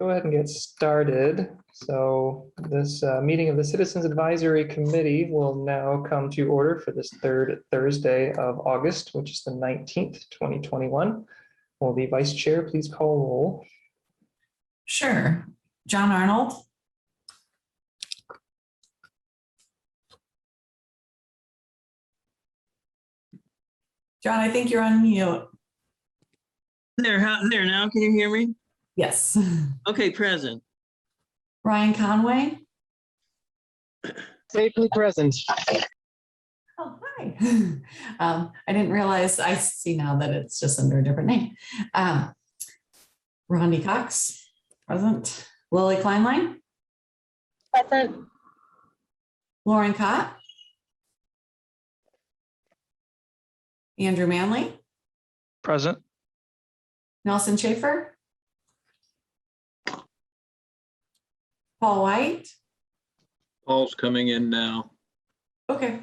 go ahead and get started. So this meeting of the Citizens Advisory Committee will now come to order for this third Thursday of August, which is the 19th, 2021. Will the Vice Chair please call roll? Sure. John Arnold. John, I think you're on mute. There now. Can you hear me? Yes. Okay, present. Ryan Conway. Safely present. Oh, hi. I didn't realize, I see now that it's just under a different name. Rondi Cox, present. Lily Kleinlein. Present. Lauren Cott. Andrew Manley. Present. Nelson Schaefer. Paul White. Paul's coming in now. Okay.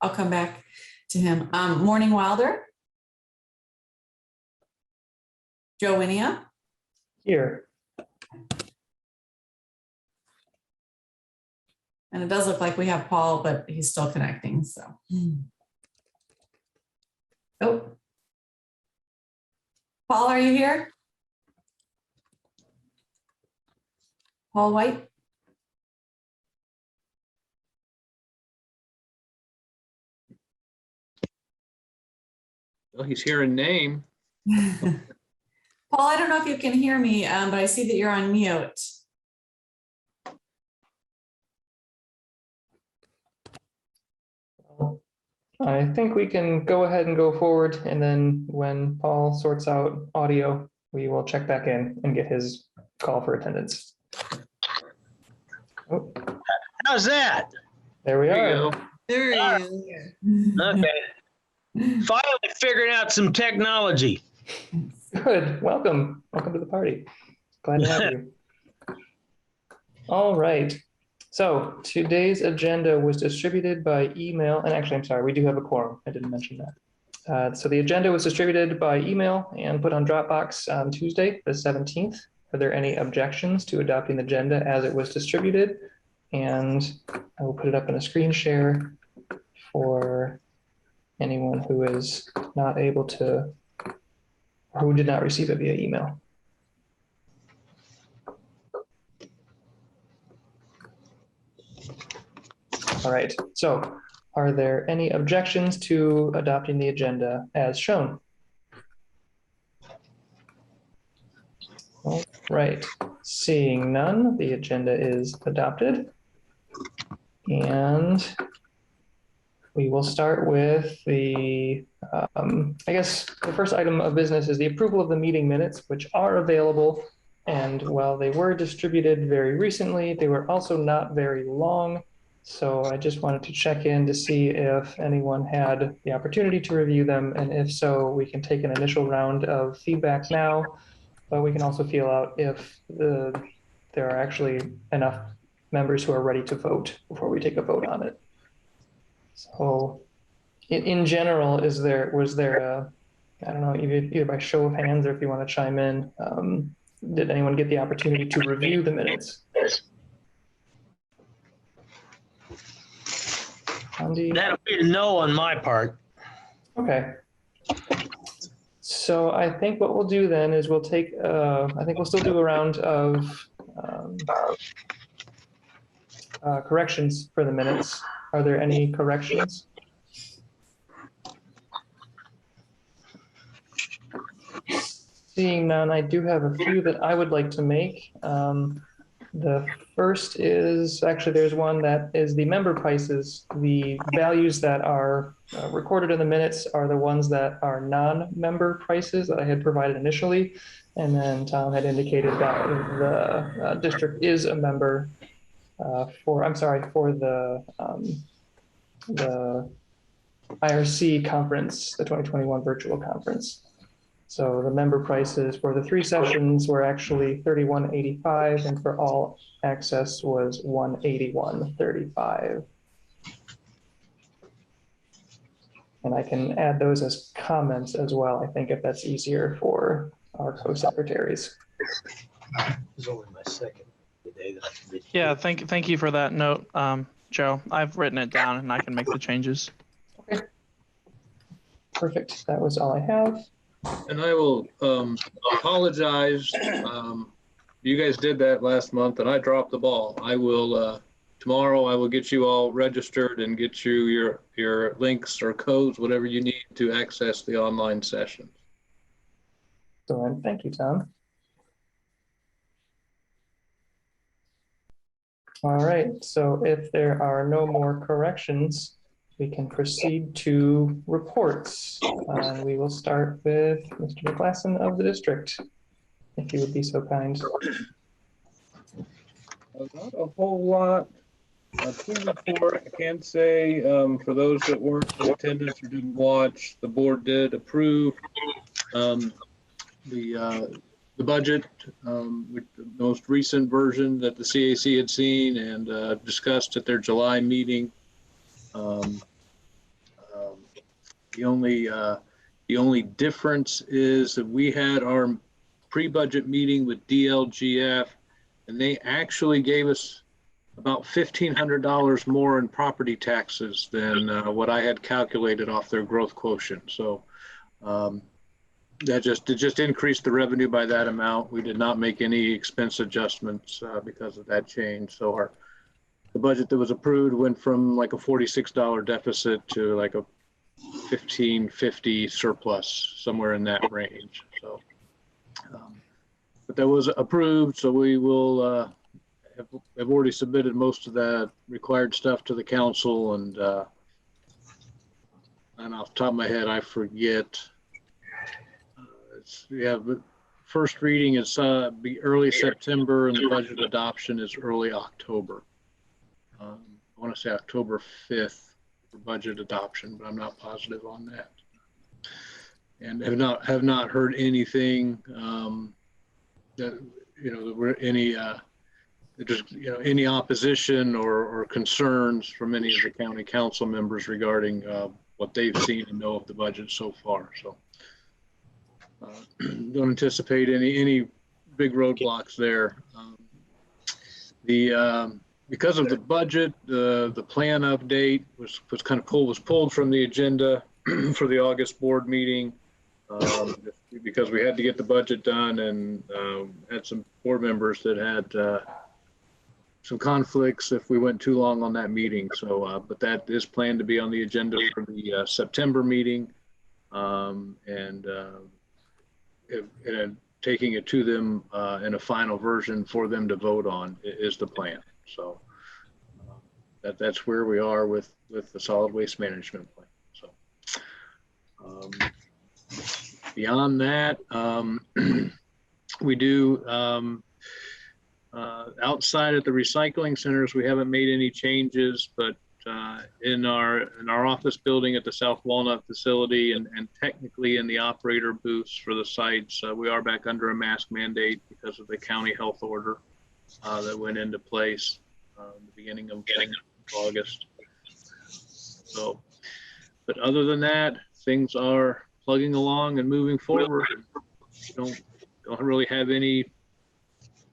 I'll come back to him. Morning Wilder. Joe Winia. Here. And it does look like we have Paul, but he's still connecting, so. Oh. Paul, are you here? Paul White? Well, he's here in name. Paul, I don't know if you can hear me, but I see that you're on mute. I think we can go ahead and go forward, and then when Paul sorts out audio, we will check back in and get his call for attendance. Oh, How's that? there we There you are. go. There he is. Okay. Finally figuring out some technology. Good. Welcome. Welcome to the party. Glad to have you. All right. So today's agenda was distributed by email, and actually, I'm sorry, we do have a quorum. I didn't mention that. So the agenda was distributed by email and put on Dropbox on Tuesday, the 17th. Are there any objections to adopting the agenda as it was distributed? And I will put it up in a screen share for anyone who is not able to, or who did not receive it via email. All right, so are there any objections to adopting the agenda as shown? All right, seeing none, the agenda is adopted. And we will start with the, I guess the first item of business is the approval of the meeting minutes, which are available. And while they were distributed very recently, they were also not very long. So I just wanted to check in to see if anyone had the opportunity to review them. And if so, we can take an initial round of feedback now, but we can also feel out if there are actually enough members who are ready to vote before we take a vote on it. So in general, was there a, I don't know, either by show of hands or if you want to chime in, did anyone get the opportunity to review the minutes? Andy? That'll be a no on my part. Okay. So I think what we'll do then is we'll take, I think we'll still do a round of corrections for the minutes. Are there any corrections? Seeing none, I do have a few that I would like to make. The first is, actually there's one that is the member prices. The values that are recorded in the minutes are the ones that are non-member prices that I had provided initially. And then Tom had indicated that the district is a member for the IRC conference, the 2021 virtual conference. So the member prices for the 3 sessions were actually $31.85, and for all access was $181.35. And I can add those as comments as well, I think, if that's easier for our co-secretaries. was only my second day that I did. Yeah, thank you for that note, Joe. I've written it down and I can make the changes. Perfect. That was all I have. And I will apologize. You guys did that last month and I dropped the ball. I will, tomorrow I will get you all registered and get you your links or codes, whatever you need to access the online session. Excellent. Thank you, Tom. All right, so if there are no more corrections, we can proceed to reports. We will start with Mr. McGlasson of the district, if you would be so kind. Not a whole lot to report. I can say for those that weren't in attendance or didn't watch, the board did approve the budget, with the most recent version that the CAC had seen and discussed at their July meeting. The only difference is that we had our pre-budget meeting with DLGF, and they actually gave us about $1,500 more in property taxes than what I had calculated off their growth quotient. So it just increased the revenue by that amount. We did not make any expense adjustments because of that change. So the budget that was approved went from like a $46 deficit to like a $1,550 surplus, somewhere in that range. So, but that was approved. So we will have already submitted most of that required stuff to the council, and off the top of my head, I forget. But first reading is be early September, and the budget adoption is early October. I want to say October 5th for budget adoption, but I'm not positive on that. And have not heard anything that there were any any opposition or concerns from any of the county council members regarding what they've seen and know of the budget so far. So don't anticipate any big roadblocks there. Because of the budget, the plan update was kind of pulled from the agenda for the August board meeting, because we had to get the budget done, and had some board members that had some conflicts if we went too long on that meeting. So, but that is planned to be on the agenda for the September meeting, and taking it to them in a final version for them to vote on is the plan. So that's where we are with the solid waste management plan. So beyond that, we do outside at the recycling centers, we haven't made any changes, but in our office building at the South Walnut facility and technically in the operator booths for the sites, we are back under a mask mandate because of the county health order that went into place the beginning of August. So, but other than that, things are plugging along and moving forward. Don't really have any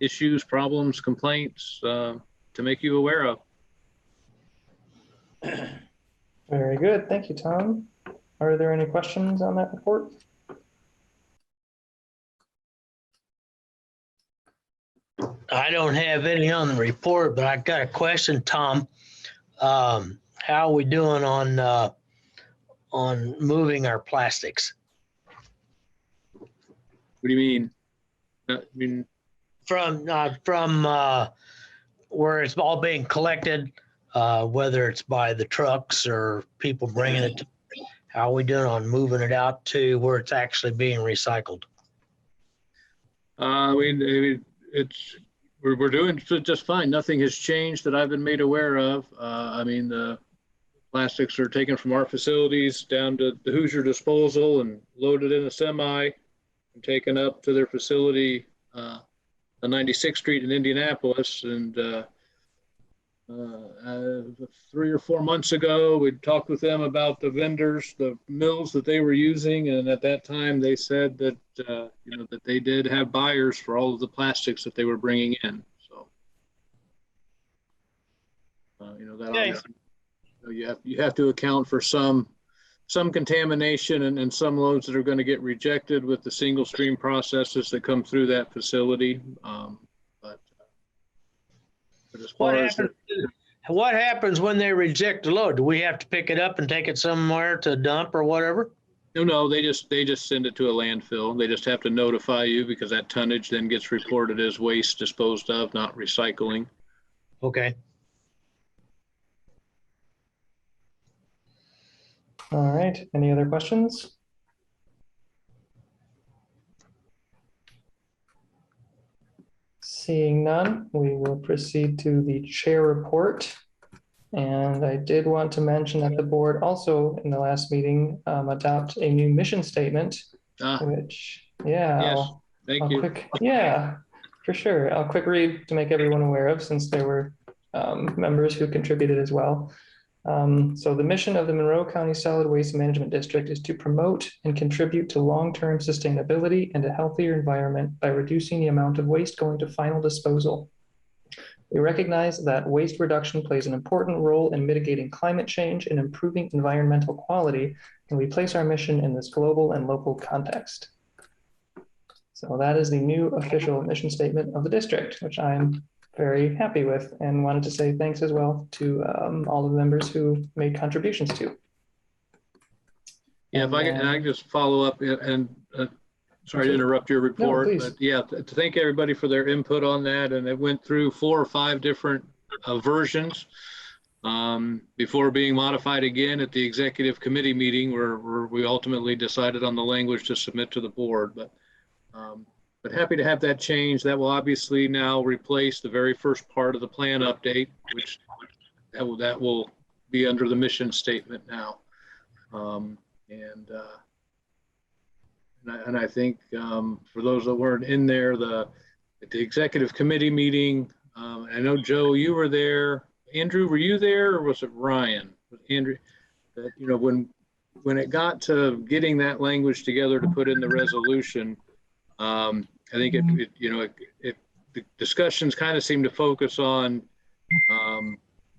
issues, problems, complaints to make you aware of. Very good. Thank you, Tom. Are there any questions on that report? I don't have any on the report, but I got a question, Tom. How are we doing on moving our plastics? What do you mean? I mean, From where it's all being collected, whether it's by the trucks or people bringing it, how are we doing on moving it out to where it's actually being recycled? We're doing just fine. Nothing has changed that I've been made aware of. I mean, the plastics are taken from our facilities down to the Hoosier disposal and loaded in a semi and taken up to their facility on 96th Street in Indianapolis. And 3 or 4 months ago. We talked with them about the vendors, the mills that they were using, and at that time they said that that they did have buyers for all of the plastics that they were bringing in. So that Okay. obviously you have to account for some contamination and some loads that are going to get rejected with the single stream processes that come through that facility. But as far as What happens when they reject the load? Do we have to pick it up and take it somewhere to dump or whatever? no, they just send it to a landfill. They just have to notify you because that tonnage then gets reported as waste disposed of, not recycling. Okay. All right, any other questions? Seeing none, we will proceed to the chair report. And I did want to mention that the board also in the last meeting adopt a new mission statement, which, yeah, Yes, thank you. Yeah, for sure. I'll quick read to make everyone aware of, since there were members who contributed as well. So the mission of the Monroe County Solid Waste Management District is to promote and contribute to long-term sustainability and a healthier environment by reducing the amount of waste going to final disposal. We recognize that waste reduction plays an important role in mitigating climate change and improving environmental quality, and we place our mission in this global and local context. So that is the new official mission statement of the district, which I'm very happy with, and wanted to say thanks as well to all of the members who made contributions to. Yeah, if I can just follow up and sorry to interrupt your report, no, but yeah, to thank everybody for their input on that. And it went through 4 or 5 different versions before being modified again at the executive committee meeting where we ultimately decided on the language to submit to the board. But happy to have that change. That will obviously now replace the very first part of the plan update, which that will be under the mission statement now. And I think for those that weren't in there, at the executive committee meeting, I know, Joe, you were there. Andrew, were you there, or was it Ryan? Andrew, when it got to getting that language together to put in the resolution, I think the discussions kind of seemed to focus on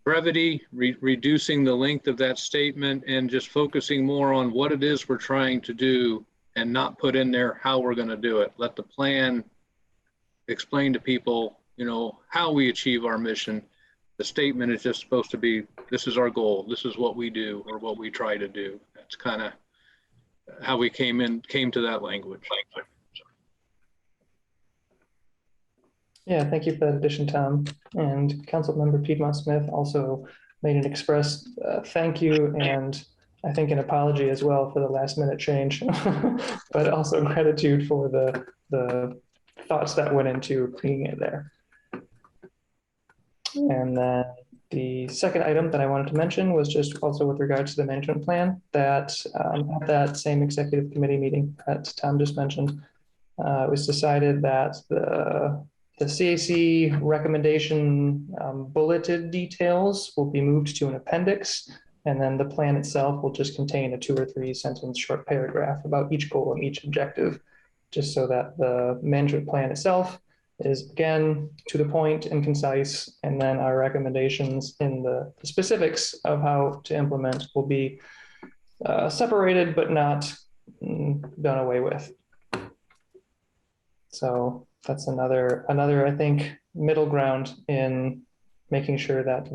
brevity, reducing the length of that statement, and just focusing more on what it is we're trying to do, and not put in there how we're going to do it. Let the plan explain to people, how we achieve our mission. The statement is just supposed to be, this is our goal, this is what we do, or what we try to do. That's kind of how we came to that language. Yeah, thank you for that addition, Tom. And Councilmember Piedmont Smith also made an express thank you, and I think an apology as well for the last minute change, but also gratitude for the thoughts that went into bringing it there. And then the second item that I wanted to mention was just also with regards to the management plan that at that same executive committee meeting that Tom just mentioned, it was decided that the CAC recommendation bulleted details will be moved to an appendix, and then the plan itself will just contain a 2 or 3 sentence short paragraph about each goal and each objective, just so that the management plan itself is, again, to the point and concise, and then our recommendations in the specifics of how to implement will be separated but not done away with. So that's another, I think, middle ground in making sure that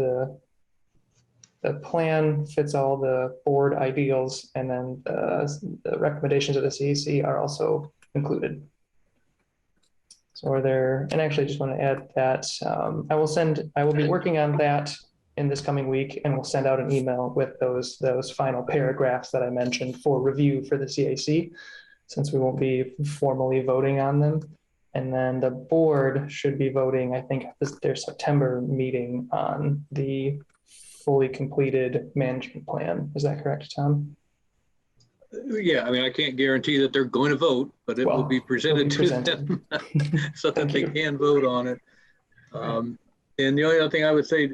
the plan fits all the board ideals, and then the recommendations of the CAC are also included. So are there, and actually I just want to add that I will be working on that in this coming week, and we'll send out an email with those final paragraphs that I mentioned for review for the CAC, since we won't be formally voting on them. And then the board should be voting, I think, their September meeting on the fully completed management plan. Is that correct, Tom? Yeah, I mean, I can't guarantee that they're going to vote, but it will be presented to them so that they can vote on it. And the only other thing I would say,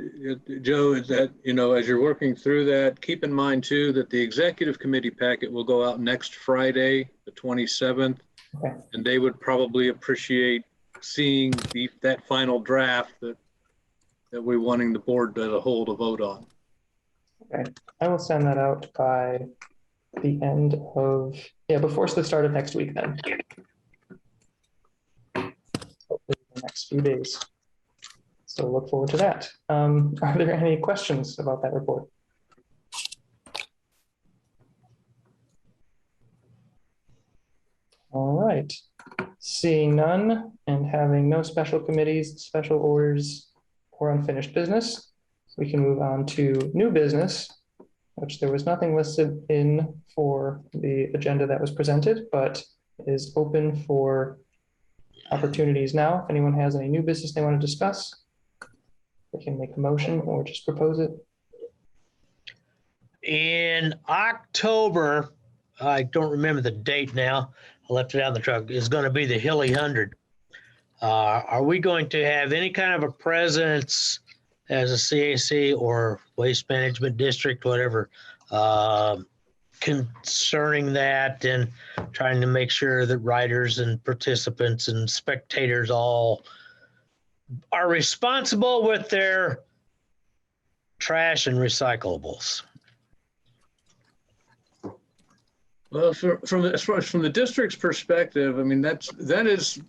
Joe, is that, as you're working through that, keep in mind too, that the executive committee packet will go out next Friday, the 27th. Okay. And they would probably appreciate seeing that final draft that we're wanting the board as a whole to vote on. Okay, I will send that out by the end of, before the start of next week then. Hopefully the next few days. So look forward to that. Are there any questions about that report? All right, seeing none and having no special committees, special orders, or unfinished business, we can move on to new business, which there was nothing listed in for the agenda that was presented, but is open for opportunities now. If anyone has any new business they want to discuss, they can make a motion or just propose it. In October, I don't remember the date now, I left it out in the truck, is going to be the Hilly 100. Are we going to have any kind of a presence as a CAC or Waste Management District, whatever, concerning that and trying to make sure that riders and participants and spectators all are responsible with their trash and recyclables? Well, as far as from the district's perspective, I mean, that is,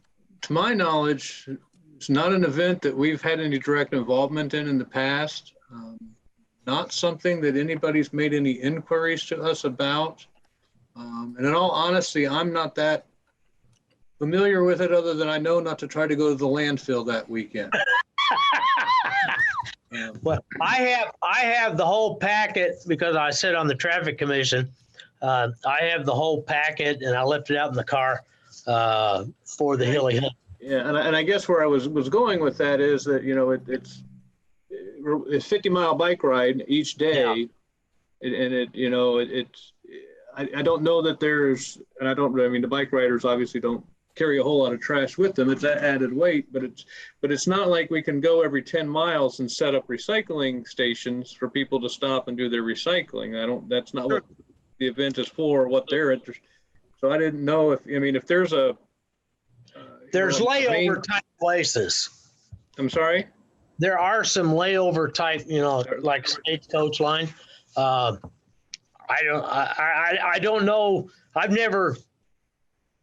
to my knowledge, it's not an event that we've had any direct involvement in the past. Not something that anybody's made any inquiries to us about. And in all honesty, I'm not that familiar with it, other than I know not to try to go to the landfill that weekend. Well, I have the whole packet because I sit on the traffic commission. I have the whole packet and I left it out in the car for the Hilly Hunt. Yeah, and I guess where I was going with that is that, it's 50-mile bike ride each day. Yeah. I don't know that there's, and I mean, the bike riders obviously don't carry a whole lot of trash with them. It's that added weight, but it's not like we can go every 10 miles and set up recycling stations for people to stop and do their recycling. That's not what the event is for, what they're interested. So I didn't know if there's there's layover type places. I'm sorry? There are some layover type, like stagecoach line. I don't know. I've never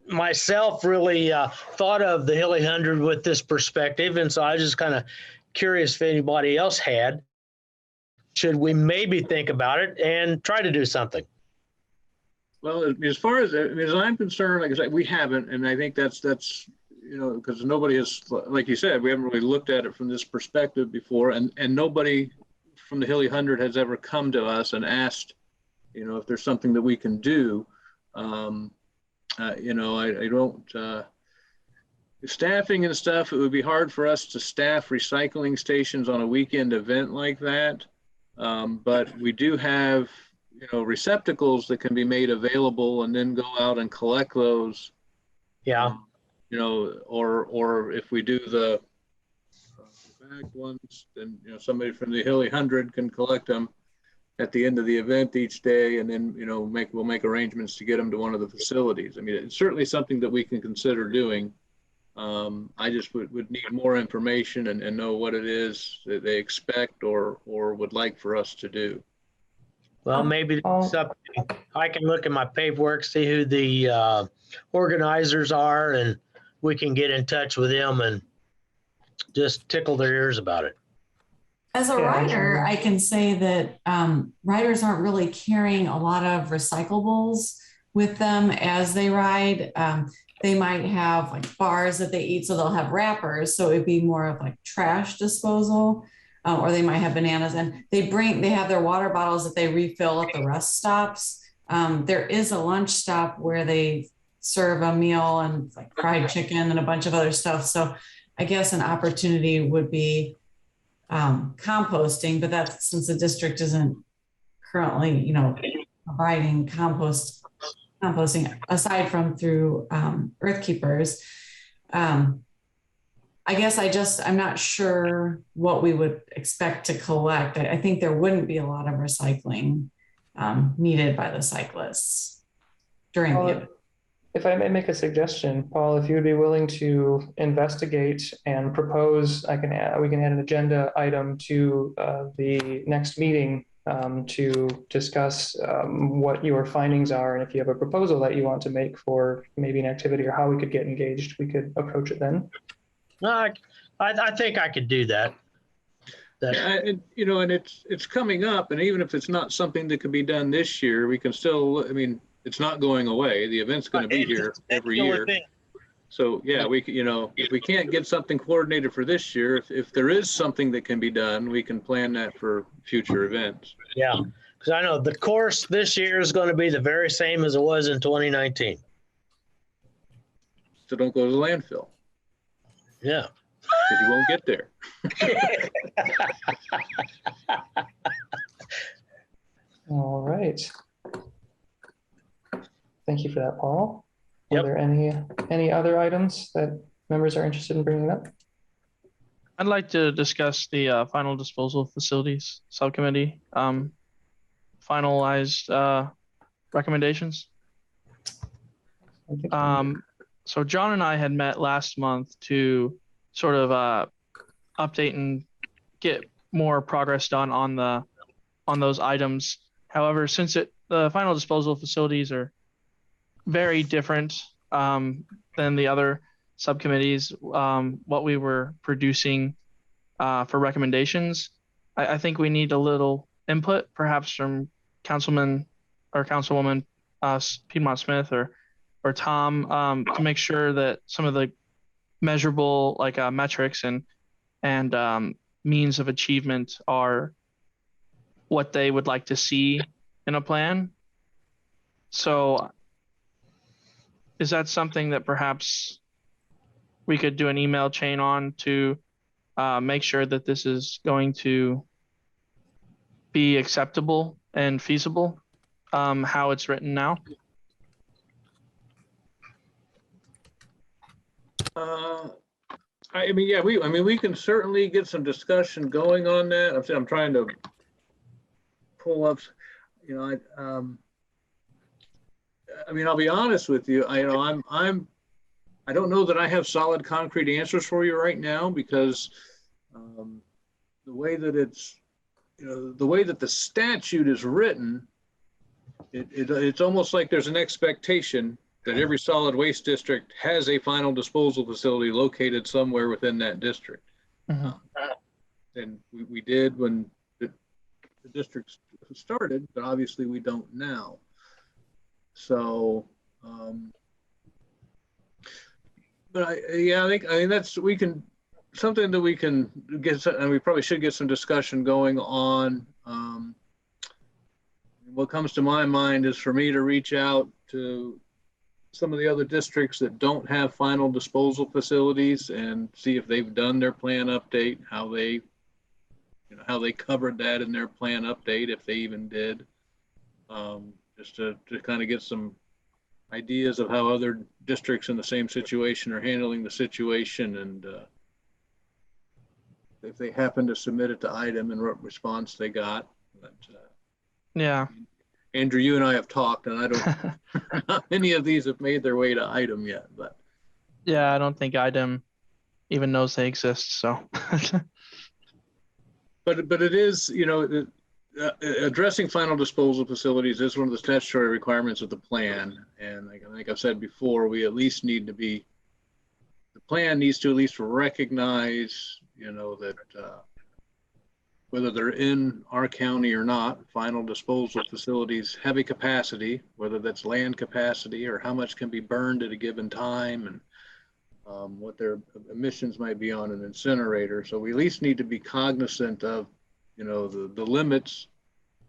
myself really thought of the Hilly 100 with this perspective. And so I was just kind of curious if anybody else had. Should we maybe think about it and try to do something? Well, as far as I'm concerned, like I said, we haven't, and I think that's because nobody has, like you said, we haven't really looked at it from this perspective before, and nobody from the Hilly 100 has ever come to us and asked, if there's something that we can do. I don't. Staffing and stuff, it would be hard for us to staff recycling stations on a weekend event like that, but we do have receptacles that can be made available and then go out and collect those. Yeah. Or if we do the back ones, then somebody from the Hilly 100 can collect them at the end of the event each day, and then we'll make arrangements to get them to one of the facilities. I mean, it's certainly something that we can consider doing. I just would need more information and know what it is that they expect or would like for us to do. Well, maybe something I can look at my paperwork, see who the organizers are, and we can get in touch with them and just tickle their ears about it. As a rider, I can say that riders aren't really carrying a lot of recyclables with them as they ride. They might have like bars that they eat, so they'll have wrappers. So it'd be more of like trash disposal, or they might have bananas, and they have their water bottles that they refill at the rest stops. There is a lunch stop where they serve a meal and like fried chicken and a bunch of other stuff. So I guess an opportunity would be composting, but that's since the district isn't currently, providing composting aside from through Earth Keepers. I guess I'm not sure what we would expect to collect. I think there wouldn't be a lot of recycling needed by the cyclists during the event. If I may make a suggestion, Paul, if you would be willing to investigate and propose, we can add an agenda item to the next meeting to discuss what your findings are. And if you have a proposal that you want to make for maybe an activity or how we could get engaged, we could approach it then. No, I think I could do that. And it's coming up, and even if it's not something that can be done this year, we can still, I mean, it's not going away. The event's going to be here every year. So yeah, if we can't get something coordinated for this year, if there is something that can be done, we can plan that for future events. Yeah, because I know the course this year is going to be the very same as it was in 2019. So don't go to the landfill. Yeah. Because you won't get there. All right. Thank you for that, Paul. Are Yep. there any other items that members are interested in bringing up? I'd like to discuss the final disposal facilities subcommittee finalized recommendations. So John and I had met last month to sort of update and get more progress done on those items. However, since the final disposal facilities are very different than the other subcommittees, what we were producing for recommendations, I think we need a little input, perhaps from Councilman or Councilwoman Piedmont Smith or Tom, to make sure that some of the measurable metrics and means of achievement are what they would like to see in a plan. So is that something that perhaps we could do an email chain on to make sure that this is going to be acceptable and feasible, how it's written now? I mean, yeah, we can certainly get some discussion going on that. I'm trying to pull up, I mean, I'll be honest with you. I don't know that I have solid concrete answers for you right now, because the way that the way that the statute is written, it's almost like there's an expectation that every solid waste district has a final disposal facility located somewhere within that district. And we did when the district started, but obviously we don't now. So, but I think that's, something that we can get, and we probably should get some discussion going on. What comes to my mind is for me to reach out to some of the other districts that don't have final disposal facilities and see if they've done their plan update, how they covered that in their plan update, if they even did, just to kind of get some ideas of how other districts in the same situation are handling the situation, and if they happen to submit it to item and what response they got. But, yeah. Andrew, you and I have talked, and I don't, not many of these have made their way to item yet, but. Yeah, I don't think item even knows they exist, so. But it is, addressing final disposal facilities is one of the statutory requirements of the plan. And like I've said before, we at least need to be, the plan needs to at least recognize, that whether they're in our county or not, final disposal facilities have a capacity, whether that's land capacity or how much can be burned at a given time, and what their emissions might be on an incinerator. So we at least need to be cognizant of, the limits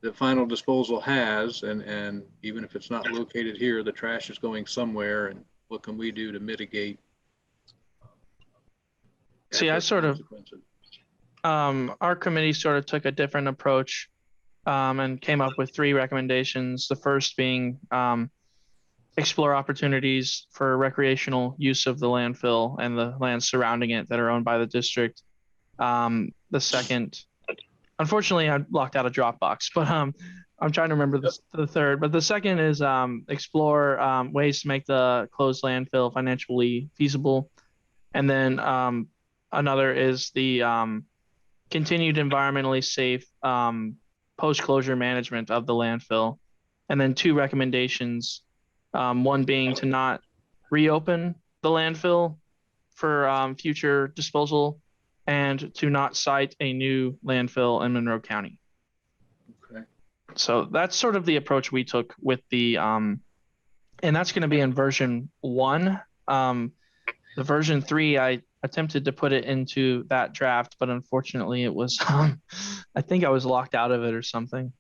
that final disposal has, and even if it's not located here, the trash is going somewhere, and what can we do to mitigate? See, our committee sort of took a different approach and came up with 3 recommendations. The first being explore opportunities for recreational use of the landfill and the lands surrounding it that are owned by the district. The second, unfortunately, I blocked out a Dropbox, but I'm trying to remember the third. But the second is explore ways to make the closed landfill financially feasible. And then another is the continued environmentally safe post-closure management of the landfill. And then two recommendations, one being to not reopen the landfill for future disposal and to not site a new landfill in Monroe County. Okay. So that's sort of the approach we took with the, and that's going to be in version 1. The version 3, I attempted to put it into that draft, but unfortunately it was, I think I was locked out of it or something.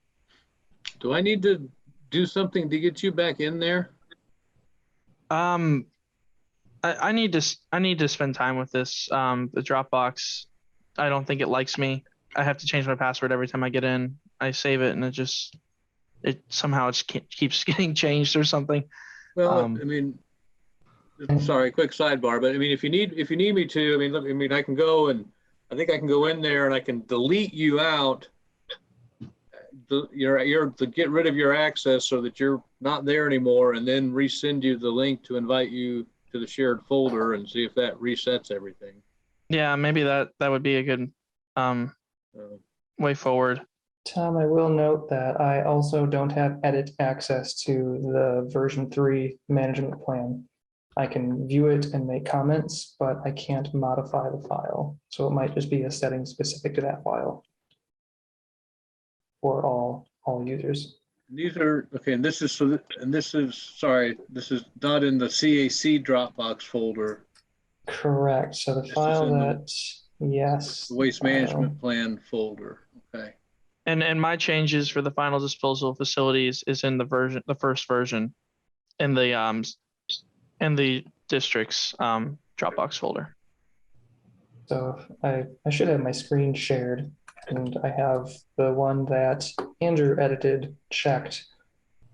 Do I need to do something to get you back in there? I need to spend time with this. The Dropbox, I don't think it likes me. I have to change my password every time I get in. I save it and it somehow keeps getting changed or something. Well, I mean, sorry, quick sidebar, but I mean, if you need me to, I mean, look, I mean, I can go and I think I can go in there and I can delete you out, to get rid of your access so that you're not there anymore, and then resend you the link to invite you to the shared folder and see if that resets everything. Yeah, maybe that would be a good way forward. Tom, I will note that I also don't have edit access to the version 3 management plan. I can view it and make comments, but I can't modify the file. So it might just be a setting specific to that file for all users. These are, okay, and this is, sorry, this is not in the CAC Dropbox folder. Correct. So the This file is in that, yes. the Waste Management Plan folder. Okay. And my changes for the final disposal facilities is in the first version in the district's Dropbox folder. So I should have my screen shared, and I have the one that Andrew edited checked,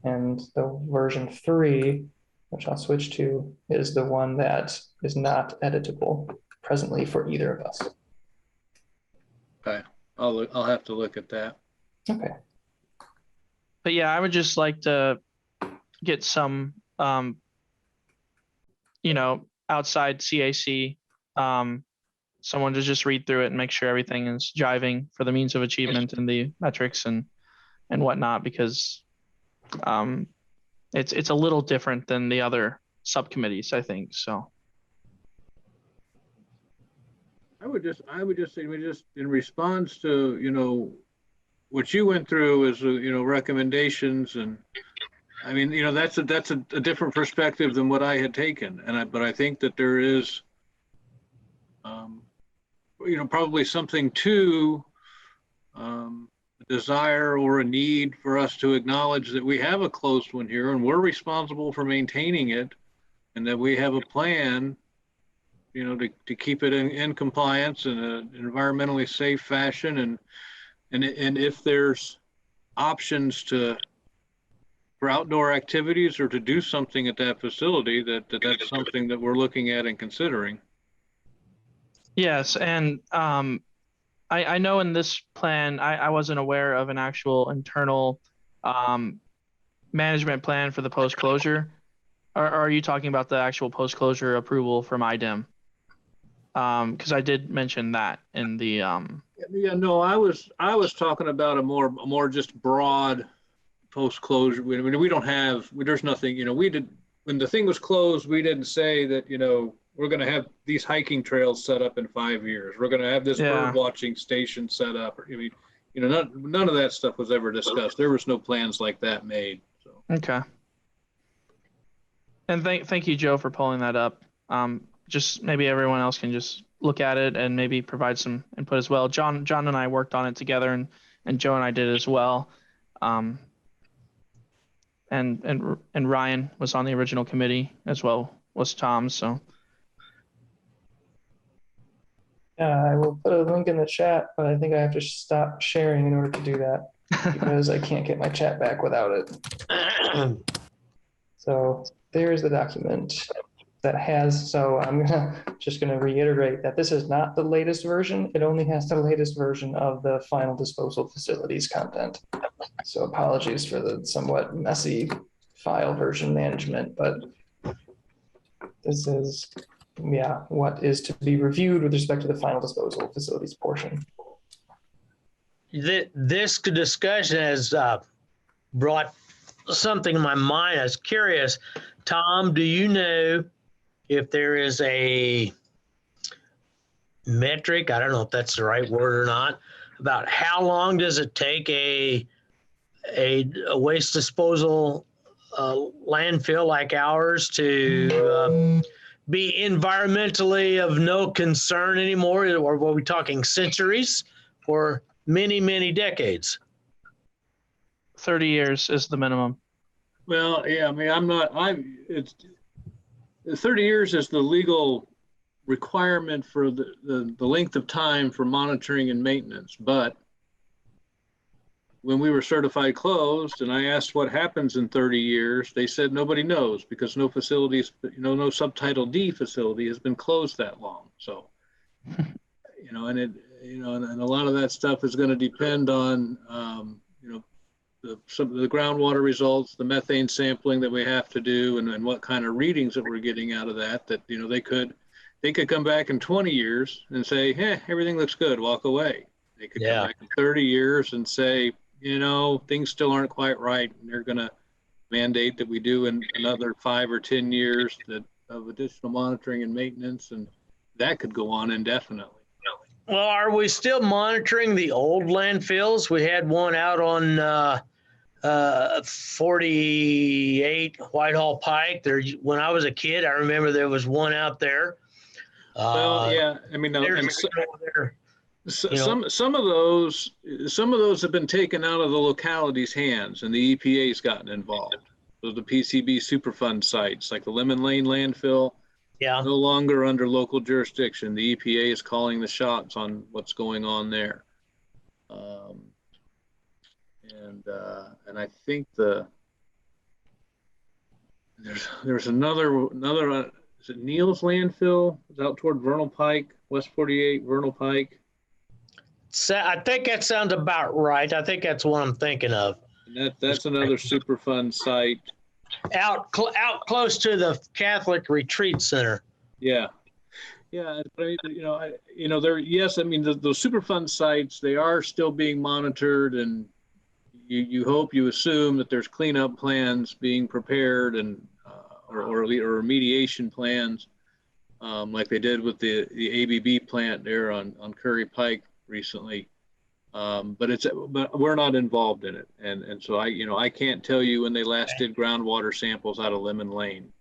and the version 3, which I'll switch to, is the one that is not editable presently for either of us. Okay, I'll have to look at that. Okay. But yeah, I would just like to get some outside CAC, someone to just read through it and make sure everything is jiving for the means of achievement and the metrics and whatnot, because it's a little different than the other subcommittees, I think. So I would just say, in response to, what you went through is, recommendations, and I mean, that's a different perspective than what I had taken. But I think that there is, probably something to a desire or a need for us to acknowledge that we have a closed one here and we're responsible for maintaining it, and that we have a plan, to keep it in compliance in an environmentally safe fashion. And if there's options for outdoor activities or to do something at that facility, that's something that we're looking at and considering. yes, and I know in this plan I wasn't aware of an actual internal management plan for the post closure. Are you talking about the actual post closure approval from IDEM? Because I did mention that in the Yeah, no, I was talking about a more just broad post closure. I mean, we don't have, there's nothing, we did, when the thing was closed, we didn't say that, we're going to have these hiking trails set up in 5 years. We're going to have this bird watching station set up. I mean, none of that stuff was ever discussed. There was no plans like that made. So. Okay. And thank you, Joe, for pulling that up. Just maybe everyone else can just look at it and maybe provide some input as well. John and I worked on it together, and Joe and I did as well. And Ryan was on the original committee as well, was Tom. So I will put a link in the chat, but I think I have to stop sharing in order to do that because I can't get my chat back without it. So there's the document that has, so I'm just gonna reiterate that this is not the latest version. It only has the latest version of the final disposal facilities content. So apologies for the somewhat messy file version management, but this is, yeah, what is to be reviewed with respect to the final disposal facilities portion. This discussion has brought something in my mind. I was curious. Tom, do you know if there is a metric, I don't know if that's the right word or not, about how long does it take a waste disposal landfill like ours to be environmentally of no concern anymore? Or were we talking centuries or many, many decades? 30 years is the minimum. Well, yeah, I mean, it's 30 years is the legal requirement for the length of time for monitoring and maintenance. But when we were certified closed and I asked what happens in 30 years, they said nobody knows because no facilities, no Subtitle D facility has been closed that long. So, and a lot of that stuff is going to depend on, some of the groundwater results, the methane sampling that we have to do, and what kind of readings that we're getting out of that. They could come back in 20 years and say, "Hey, everything looks good," walk away. They could come back in 30 years and say, things still aren't quite right, and they're going to mandate that we do in another 5 or 10 years of additional monitoring and maintenance, and that could go on indefinitely. Well, are we still monitoring the old landfills? We had one out on 48 Whitehall Pike. There, when I was a kid, I remember there was one out there. Well, yeah, I mean, some of those have been taken out of the locality's hands, and the EPA's gotten involved. So the PCB Superfund sites, like the Lemon Lane landfill, no longer under local jurisdiction. The EPA is calling the shots on what's going on there. And I think there's another is it Neal's landfill? It's out toward Vernal Pike, West 48 Vernal Pike. So I think that sounds about right. I think that's what I'm thinking of. And that's another Superfund site. Out close to the Catholic Retreat Center. Yeah. Yeah, those Superfund sites, they are still being monitored, and you assume that there's cleanup plans being prepared and or remediation plans, like they did with the ABB plant there on Curry Pike recently. But we're not involved in it, and so I can't tell you when they last did groundwater samples out of Lemon Lane.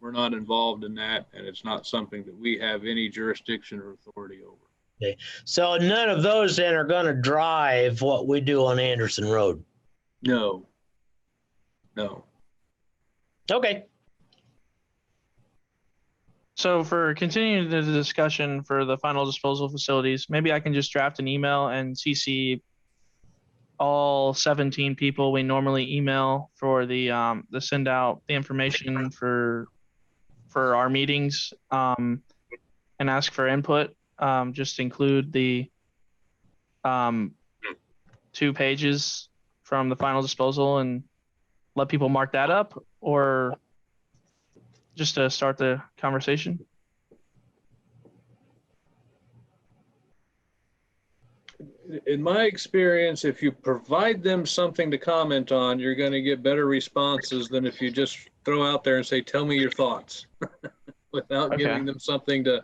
We're not involved in that, and it's not something that we have any jurisdiction or authority over. Okay. So none of those then are going to drive what we do on Anderson Road. No. Okay. So for continuing the discussion for the final disposal facilities, maybe I can just draft an email and CC all 17 people we normally email for the send out the information for our meetings, and ask for input. Just include the 2 pages from the final disposal and let people mark that up, or just to start the conversation. In my experience, if you provide them something to comment on, you're going to get better responses than if you just throw out there and say, "Tell me your thoughts," without giving them something to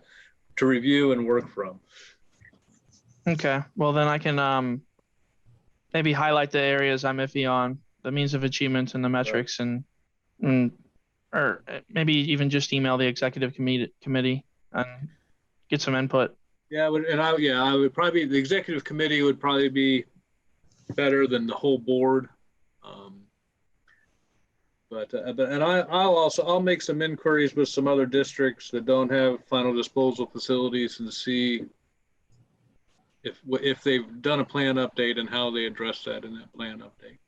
review and work from. Okay. Well, then I can maybe highlight the areas I'm iffy on, the means of achievement and the metrics, or maybe even just email the executive committee and get some input. Yeah, I would probably, the executive committee would probably be better than the whole board. I'll make some inquiries with some other districts that don't have final disposal facilities and see if they've done a plan update and how they address that in that plan update.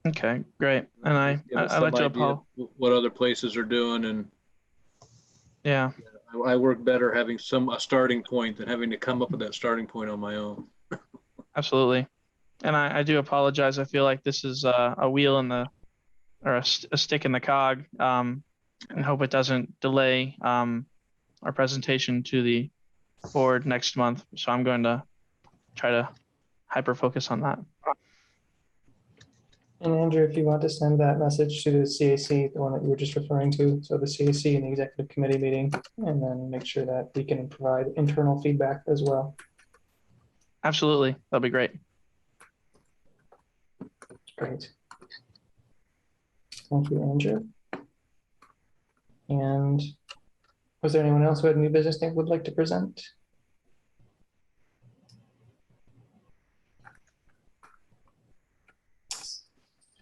Okay, great. And Give us I'd like some to idea apologize. what other places are doing, and Yeah, I work better having a starting point than having to come up with that starting point on my own. absolutely. And I do apologize. I feel like this is a wheel in the, or a stick in the cog, and hope it doesn't delay our presentation to the board next month. So I'm going to try to hyper focus on that. And Andrew, if you want to send that message to the CAC, the one that you were just referring to, so the CAC and the executive committee meeting, and then make sure that we can provide internal feedback as well. Absolutely, that'll be great. Great. Thank you, Andrew. And was there anyone else who had new business they would like to present?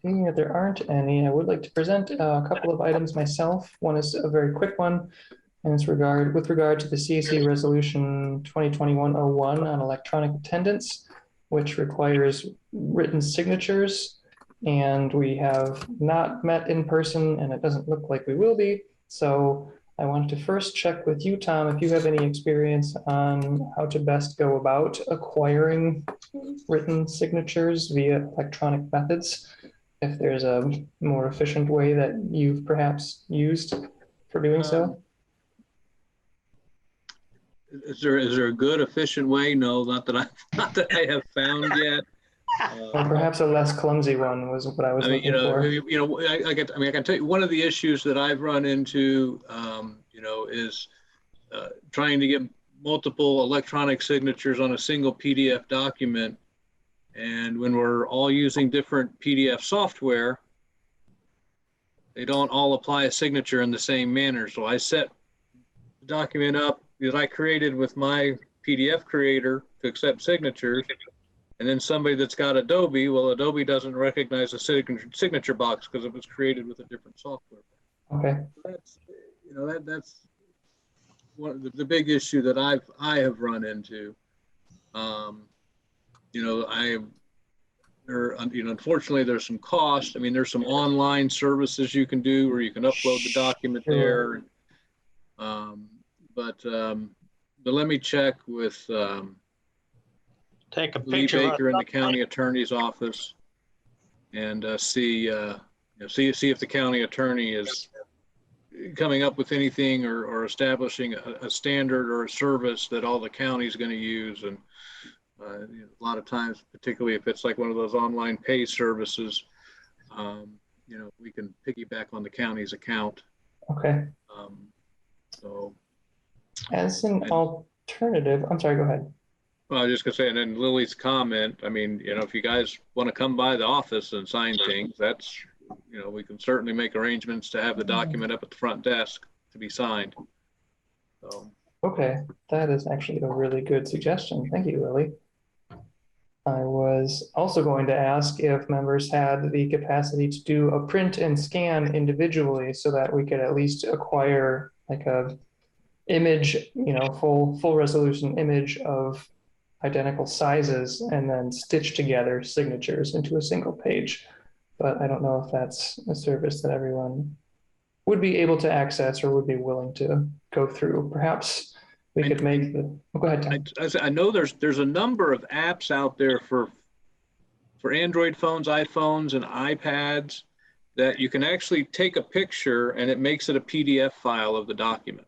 Seeing that there aren't any, I would like to present a couple of items myself. One is a very quick one, and it's with regard to the CAC Resolution 2021-01 on electronic attendance, which requires written signatures. And we have not met in person, and it doesn't look like we will be. So I wanted to first check with you, Tom, if you have any experience on how to best go about acquiring written signatures via electronic methods. If there's a more efficient way that you've perhaps used for doing so. Is there a good efficient way? No, not that I have found yet. Or perhaps a less clumsy one was what I was looking for. I can tell you one of the issues that I've run into, is trying to get multiple electronic signatures on a single PDF document. And when we're all using different PDF software, they don't all apply a signature in the same manner. So I set the document up that I created with my PDF creator to accept signatures. And then somebody that's got Adobe, well, Adobe doesn't recognize the signature box because it was created with a different software. Okay. That's one of the big issue that I have run into. Unfortunately, there's some cost. I mean, there's some online services you can do where you can upload the document there. But let me check with Take a Lee picture Baker in the county attorney's office and see if the county attorney is coming up with anything or establishing a standard or a service that all the county is going to use. And a lot of times, particularly if it's like one of those online pay services, we can piggyback on the county's account. Okay. So as an alternative, I'm sorry, go ahead. Well, I was just gonna say, and then Lily's comment, I mean, if you guys want to come by the office and sign things, that's, we can certainly make arrangements to have the document up at the front desk to be signed. So. Okay, that is actually a really good suggestion. Thank you, Lily. I was also going to ask if members had the capacity to do a print and scan individually so that we could at least acquire like a image, full resolution image of identical sizes and then stitch together signatures into a single page. But I don't know if that's a service that everyone would be able to access or would be willing to go through. Perhaps we could make the, go ahead, Tom. I know there's a number of apps out there for Android phones, iPhones, and iPads that you can actually take a picture and it makes it a PDF file of the document.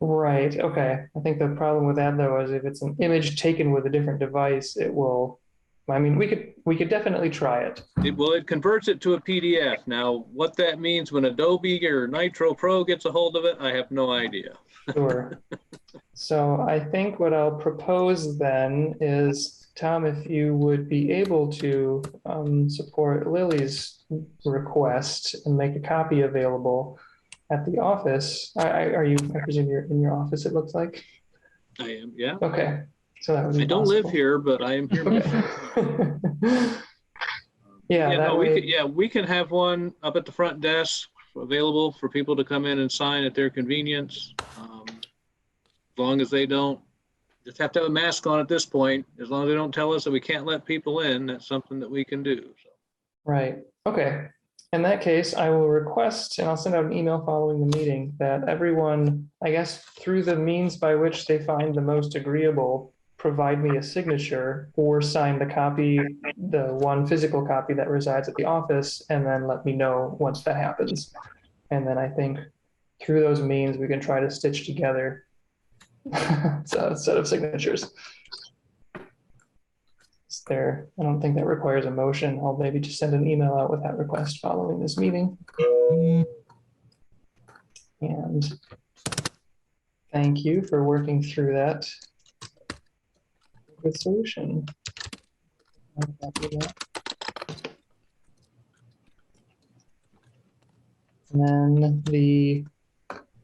Right. Okay. I think the problem with that though is if it's an image taken with a different device, it will. I mean, we could definitely try it. It converts it to a PDF. Now, what that means when Adobe or Nitro Pro gets a hold of it, I have no idea. Sure. So I think what I'll propose then is, Tom, if you would be able to support Lily's request and make a copy available at the office. I presume you're in your office, it looks like? I am, yeah. Okay. So that would I don't live here, but I am here. We can have one up at the front desk available for people to come in and sign at their convenience. As long as they don't just have to have a mask on at this point, as long as they don't tell us that we can't let people in, that's something that we can do. So. Right. Okay. In that case, I will request, and I'll send out an email following the meeting, that everyone, I guess, through the means by which they find the most agreeable, provide me a signature or sign the copy, the one physical copy that resides at the office, and then let me know once that happens. And then I think through those means, we can try to stitch together a set of signatures. There, I don't think that requires a motion. I'll maybe just send an email out with that request following this meeting. And thank you for working through that good solution. And then the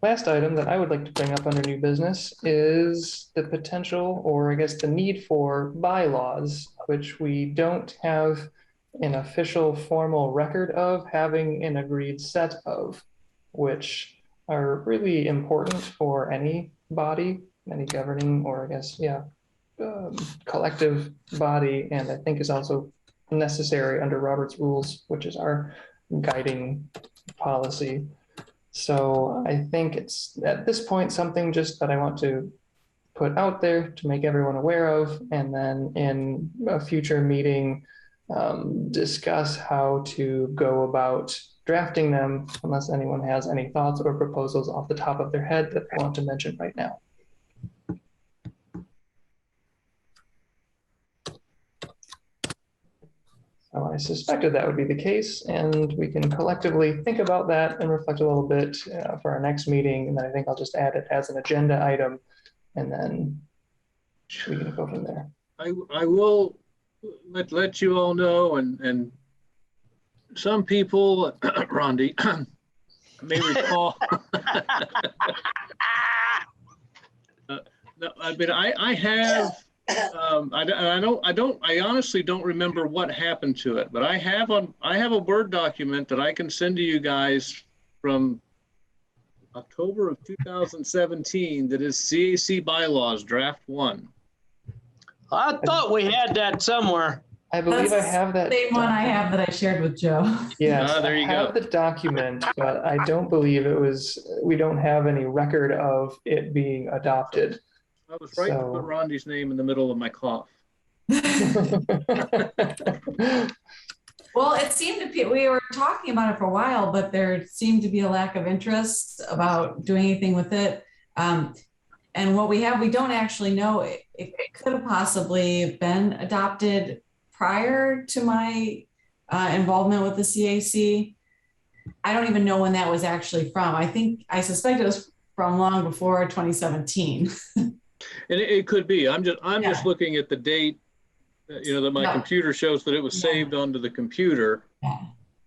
last item that I would like to bring up under new business is the potential, or I guess the need for bylaws, which we don't have an official formal record of having an agreed set of, which are really important for any body, any governing, or I guess, yeah, collective body, and I think is also necessary under Robert's rules, which is our guiding policy. So I think it's at this point something just that I want to put out there to make everyone aware of, and then in a future meeting, discuss how to go about drafting them, unless anyone has any thoughts or proposals off the top of their head that they want to mention right now. So I suspected that would be the case, and we can collectively think about that and reflect a little bit for our next meeting. And then I think I'll just add it as an agenda item, and then we can go from there. I will let you all know, and some people, Rondi, may recall. No, I mean, I have. I honestly don't remember what happened to it, but I have a Word document that I can send to you guys from October of 2017 that is CAC bylaws draft 1. I thought we had that somewhere. I believe I have that. Same one I have that I shared with Joe. Yes, there you I have go. the document, but I don't believe it was, we don't have any record of it being adopted. I was right to put Rondi's name in the middle of my cough. Well, it seemed to be, we were talking about it for a while, but there seemed to be a lack of interest about doing anything with it. And what we have, we don't actually know. It could have possibly been adopted prior to my involvement with the CAC. I don't even know when that was actually from. I suspect it was from long before 2017. And it could be. I'm just looking at the date, that my computer shows that it was saved onto the computer. Yeah.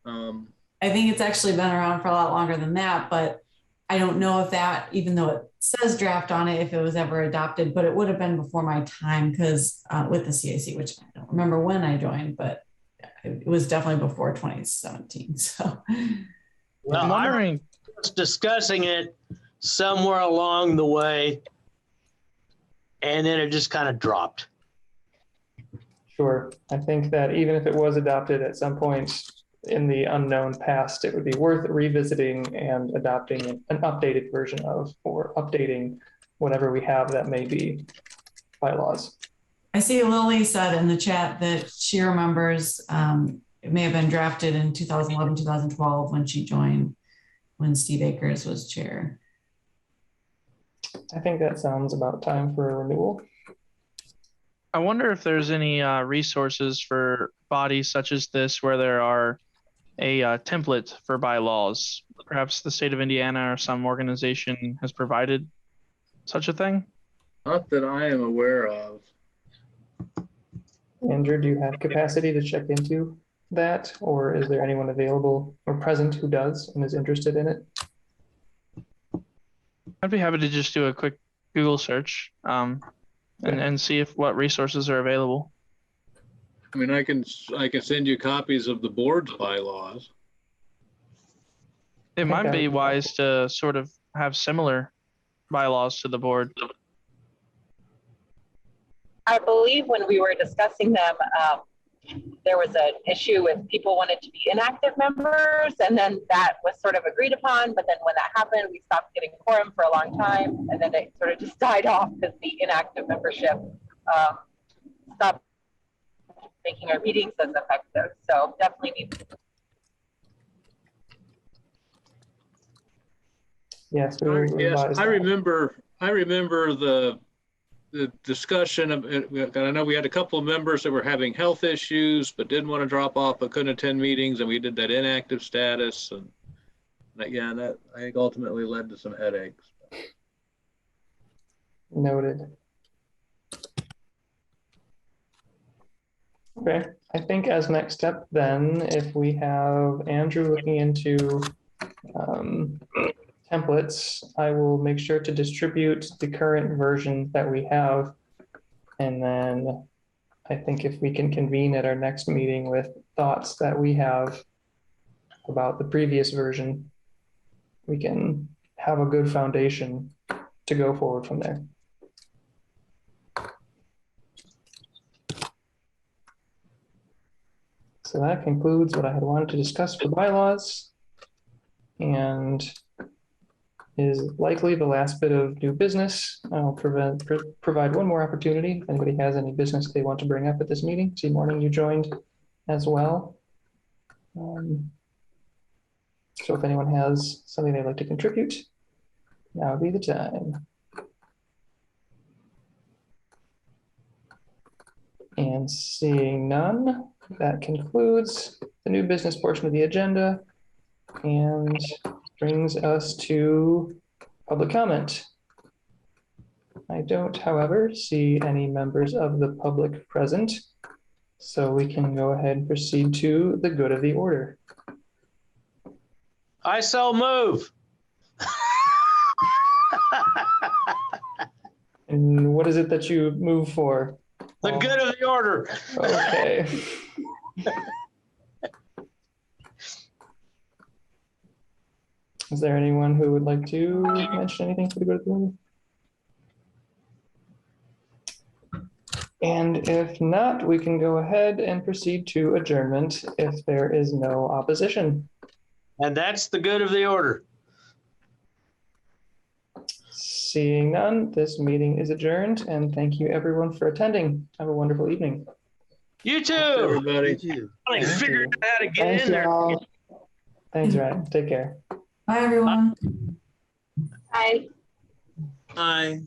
I think it's actually been around for a lot longer than that, but I don't know if that, even though it says draft on it, if it was ever adopted, but it would have been before my time because with the CAC, which I don't remember when I joined, but it was definitely before 2017. So, well, I'm wondering, discussing it somewhere along the way, and then it just kind of dropped. Sure. I think that even if it was adopted at some point in the unknown past, it would be worth revisiting and adopting an updated version of, or updating whatever we have that may be bylaws. I see Lily said in the chat that she remembers it may have been drafted in 2011, 2012 when she joined, when Steve Akers was chair. I think that sounds about time for a renewal. I wonder if there's any resources for bodies such as this where there are a template for bylaws. Perhaps the state of Indiana or some organization has provided such a thing. Not that I am aware of. Andrew, do you have capacity to check into that, or is there anyone available or present who does and is interested in it? I'd be happy to just do a quick Google search and see what resources are available. I mean, I can send you copies of the board's bylaws. It might be wise to sort of have similar bylaws to the board. I believe when we were discussing them, there was an issue with people wanted to be inactive members, and then that was sort of agreed upon. But then when that happened, we stopped getting quorum for a long time, and then it sort of just died off because the inactive membership stopped making our meetings as effective. So definitely need. Yes, we will revise I that. remember the discussion of it. I know we had a couple of members that were having health issues, but didn't want to drop off, but couldn't attend meetings, and we did that inactive status. And that I think ultimately led to some headaches. Noted. Okay, I think as next step then, if we have Andrew looking into templates, I will make sure to distribute the current version that we have. And then I think if we can convene at our next meeting with thoughts that we have about the previous version, we can have a good foundation to go forward from there. So that concludes what I had wanted to discuss for bylaws, and is likely the last bit of new business. I'll provide one more opportunity if anybody has any business they want to bring up at this meeting. See, Morning, you joined as well. So if anyone has something they'd like to contribute, now would be the time. And seeing none, that concludes the new business portion of the agenda and brings us to public comment. I don't, however, see any members of the public present, so we can go ahead and proceed to the good of the order. I so move. And what is it that you move for? The good of the order. Okay. Is there anyone who would like to mention anything for the good of the order? And if not, we can go ahead and proceed to adjournment if there is no opposition. And that's the good of the order. Seeing none, this meeting is adjourned, and thank you everyone for attending. Have a wonderful evening. You too. Everybody. I figured out how to get Thanks, in there. y'all. Thanks, Ryan. Take care. Bye, everyone. Bye. Aye.